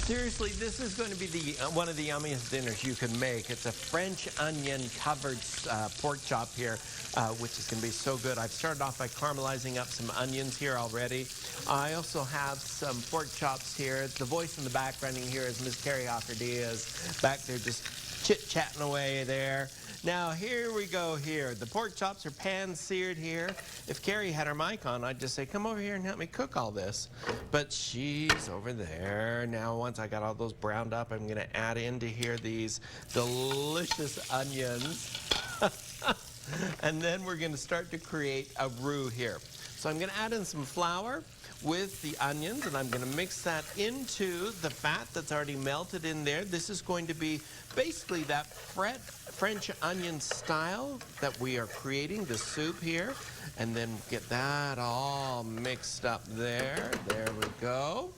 Seriously, this is going to be the one of the yummiest dinners you can make. It's a French onion covered pork chop here, which is going to be so good. I've started off by caramelizing up some onions here already. I also have some pork chops here. The voice in the background here is Miss Carrie Diaz back there just chit-chatting away there. Now, here we go here. The pork chops are pan-seared here. If Carrie had her mic on, I'd just say, come over here and help me cook all this. But she's over there. Now, once I got all those browned up, I'm going to add into here these delicious onions. And then we're going to start to create a roux here. So I'm going to add in some flour with the onions, and I'm going to mix that into the fat that's already melted in there. This is going to be basically that French onion style that we are creating, the soup here. And then get that all mixed up there. There we go.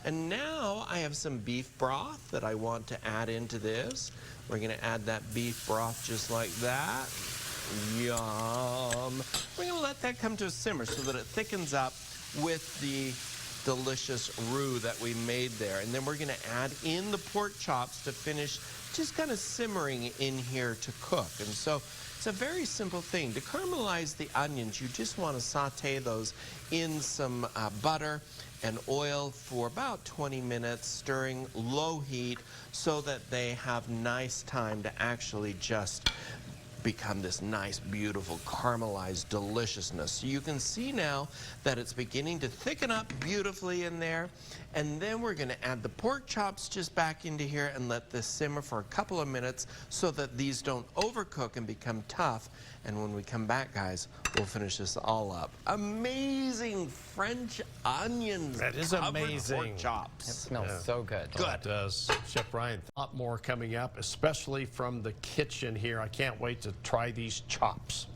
And now I have some beef broth that I want to add into this. We're going to add that beef broth just like that. Yum. We're going to let that come to a simmer so that it thickens up with the delicious roux that we made there. And then we're going to add in the pork chops to finish just kind of simmering in here to cook. And so it's a very simple thing. To caramelize the onions, you just want to saute those in some butter and oil for about 20 minutes, stirring low heat so that they have nice time to actually just become this nice, beautiful, caramelized deliciousness. So you can see now that it's beginning to thicken up beautifully in there. And then we're going to add the pork chops just back into here and let this simmer for a couple of minutes so that these don't overcook and become tough. And when we come back, guys, we'll finish this all up. Amazing French onions. That is amazing. Pork chops. It smells so good. Good. It does. Chef Bryan, a lot more coming up, especially from the kitchen here. I can't wait to try these chops.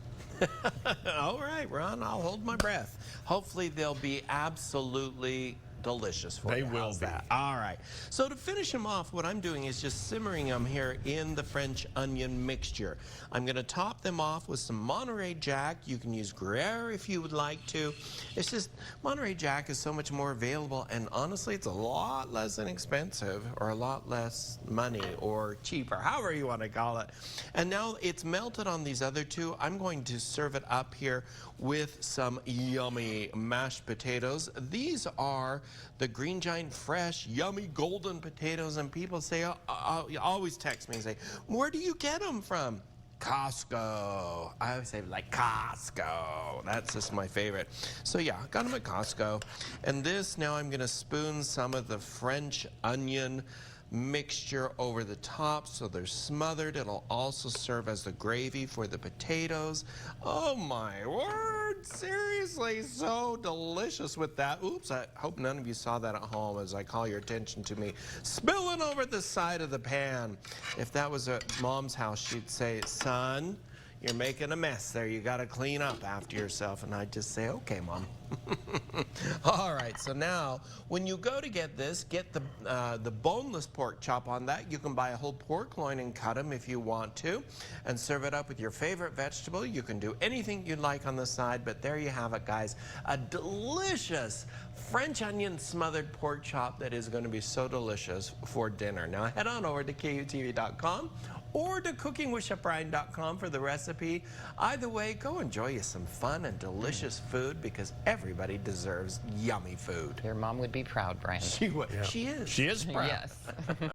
All right, Ron, I'll hold my breath. Hopefully they'll be absolutely delicious for you. They will be. All right. So to finish them off, what I'm doing is just simmering them here in the French onion mixture. I'm going to top them off with some Monterey Jack. You can use Gruyere if you would like to. It's just Monterey Jack is so much more available, and honestly, it's a lot less inexpensive, or a lot less money, or cheaper, however you want to call it. And now it's melted on these other two. I'm going to serve it up here with some yummy mashed potatoes. These are the Green Giant fresh, yummy golden potatoes, and people say, always text me and say, where do you get them from? Costco. I always say, like, Costco. That's just my favorite. So yeah, got them at Costco. And this, now I'm going to spoon some of the French onion mixture over the top so they're smothered. It'll also serve as the gravy for the potatoes. Oh my word, seriously, so delicious with that. Oops, I hope none of you saw that at home as I call your attention to me spilling over the side of the pan. If that was at Mom's house, she'd say, son, you're making a mess there. You got to clean up after yourself. And I'd just say, okay, Mom. All right, so now when you go to get this, get the boneless pork chop on that. You can buy a whole pork loin and cut them if you want to, and serve it up with your favorite vegetable. You can do anything you'd like on the side, but there you have it, guys. A delicious French onion smothered pork chop that is going to be so delicious for dinner. Now head on over to KUTV.com or to cookingwithchefbryan.com for the recipe. Either way, go enjoy you some fun and delicious food, because everybody deserves yummy food. Your mom would be proud, Bryan. She would. Yeah. She is. She is proud. Yes.